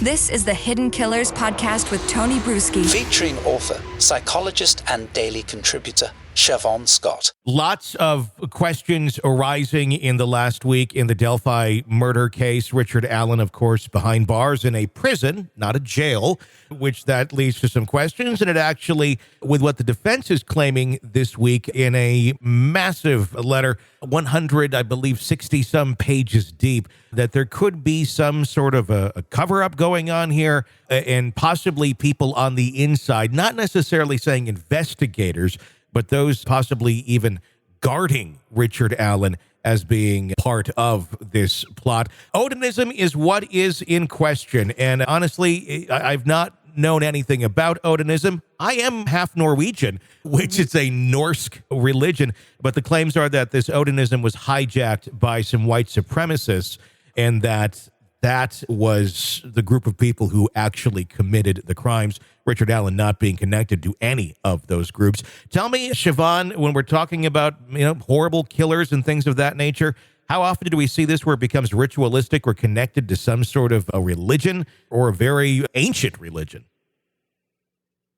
This is the Hidden Killers podcast with Tony Brueski. Featuring author, psychologist, and daily contributor, Shavaun Scott. Lots of questions arising in the last week in the Delphi murder case. Richard Allen, of course, behind bars in a prison, not a jail, which that leads to some questions. And it actually, with what the defense is claiming this week in a massive letter, 100, I believe, 60-some pages deep, that there could be some sort of a cover-up going on here and possibly people on the inside, not necessarily saying investigators, but those possibly even guarding Richard Allen as being part of this plot. Odinism is what is in question. And honestly, I've not known anything about Odinism. I am half Norwegian, which is a Norse religion. But the claims are that this Odinism was hijacked by some white supremacists and that was the group of people who actually committed the crimes, Richard Allen not being connected to any of those groups. Tell me, Shavaun, when we're talking about horrible killers and things of that nature, how often do we see this where it becomes ritualistic or connected to some sort of a religion or a very ancient religion?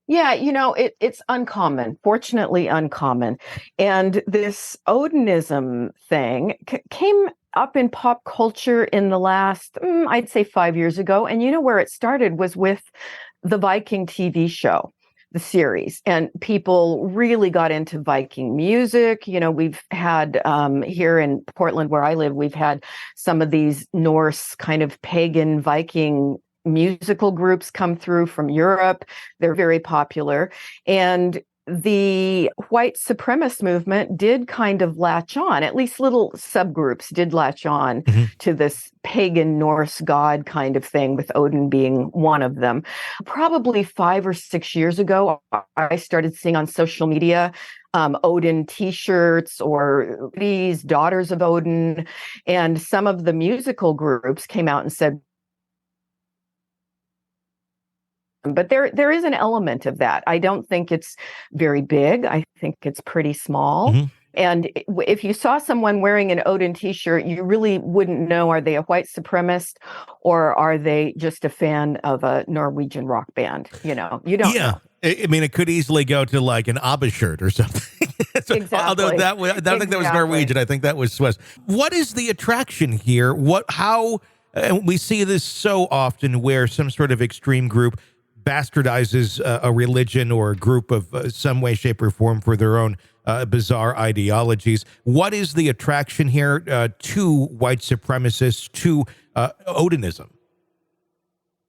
Yeah, it's uncommon, fortunately uncommon. And this Odinism thing came up in pop culture in the last, I'd say 5 years ago. And where it started was with the Viking TV show, the series. And people really got into Viking music. We've had here in Portland, where I live, we've had some of these Norse kind of pagan Viking musical groups come through from Europe. They're very popular. And the white supremacist movement did kind of latch on, at least little subgroups did latch on to this pagan Norse God kind of thing, with Odin being one of them. Probably 5 or 6 years ago, I started seeing on social media Odin t-shirts or these Daughters of Odin, and some of the musical groups came out and said, but there is an element of that. I don't think it's very big. I think it's pretty small. And if you saw someone wearing an Odin t-shirt, you really wouldn't know, are they a white supremacist or are they just a fan of a Norwegian rock band? You don't know. I mean, it could easily go to like an ABBA shirt or something. Exactly. Although I don't think that was Norwegian. I think that was Swiss. What is the attraction here? And we see this so often where some sort of extreme group bastardizes a religion or a group of some way, shape, or form for their own bizarre ideologies. What is the attraction here to white supremacists, to Odinism?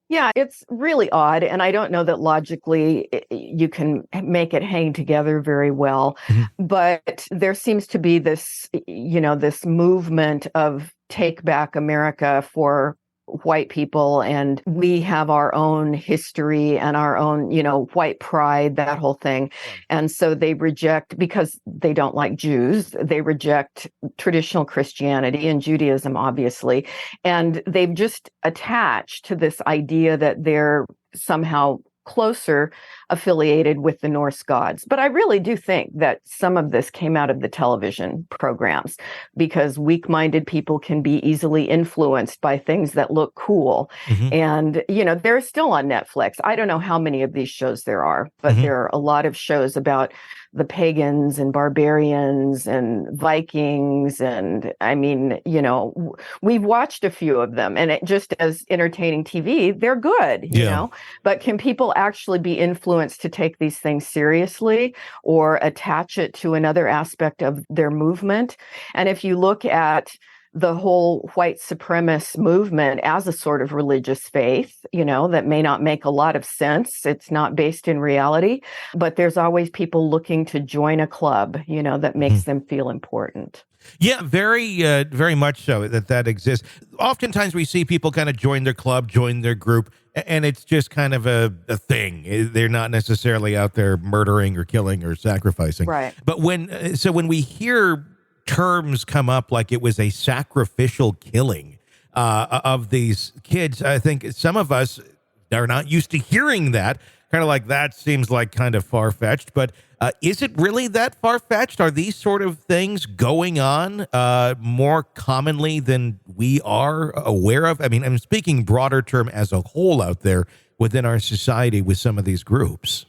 Yeah, it's really odd. And I don't know that logically you can make it hang together very well. But there seems to be this, this movement of take back America for white people, and we have our own history and our own, white pride, that whole thing. And so they reject, because they don't like Jews, they reject traditional Christianity and Judaism, obviously. And they've just attached to this idea that they're somehow closer affiliated with the Norse gods. But I really do think that some of this came out of the television programs, because weak-minded people can be easily influenced by things that look cool. And, they're still on Netflix. I don't know how many of these shows there are, but there are a lot of shows about the pagans and barbarians and Vikings. And I mean, we've watched a few of them, and it just as entertaining TV, they're good, you know, but can people actually be influenced to take these things seriously or attach it to another aspect of their movement? And if you look at the whole white supremacist movement as a sort of religious faith, that may not make a lot of sense. It's not based in reality, but there's always people looking to join a club, that makes them feel important. Yeah, very much so that exists. Oftentimes we see people kind of join their club, join their group, and it's just kind of a thing. They're not necessarily out there murdering or killing or sacrificing. Right. But when we hear terms come up like it was a sacrificial killing of these kids, I think some of us are not used to hearing that. Kind of like that seems like kind of far-fetched, but is it really that far-fetched? Are these sort of things going on more commonly than we are aware of? I mean, I'm speaking broader term as a whole out there within our society with some of these groups.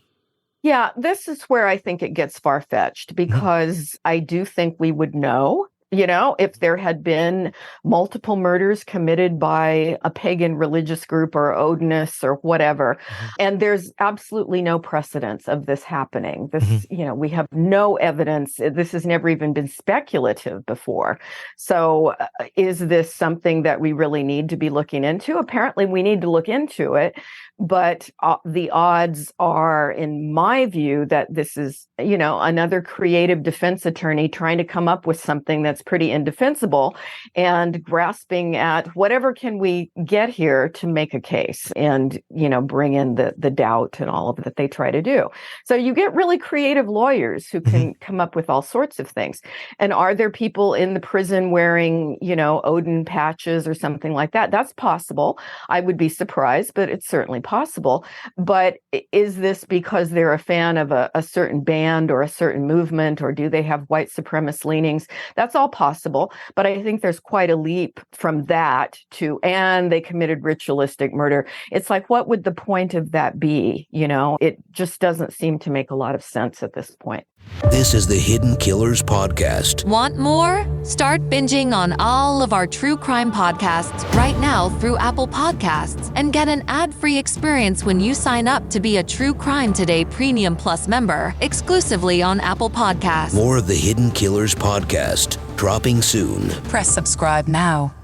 Yeah, this is where I think it gets far-fetched, because I do think we would know, if there had been multiple murders committed by a pagan religious group or Odinists or whatever. And there's absolutely no precedence of this happening. This, we have no evidence. This has never even been speculative before. So is this something that we really need to be looking into? Apparently we need to look into it. But the odds are, in my view, that this is, another creative defense attorney trying to come up with something that's pretty indefensible and grasping at whatever can we get here to make a case and, bring in the doubt and all of that they try to do. So you get really creative lawyers who can come up with all sorts of things. And are there people in the prison wearing, Odin patches or something like that? That's possible. I would be surprised, but it's certainly possible. But is this because they're a fan of a certain band or a certain movement, or do they have white supremacist leanings? That's all possible. But I think there's quite a leap from that to, and they committed ritualistic murder. It's like, what would the point of that be? It just doesn't seem to make a lot of sense at this point. This is the Hidden Killers Podcast. Want more? Start binging on all of our true crime podcasts right now through Apple Podcasts, and get an ad-free experience when you sign up to be a True Crime Today Premium Plus member, exclusively on Apple Podcasts. More of the Hidden Killers Podcast, dropping soon. Press subscribe now.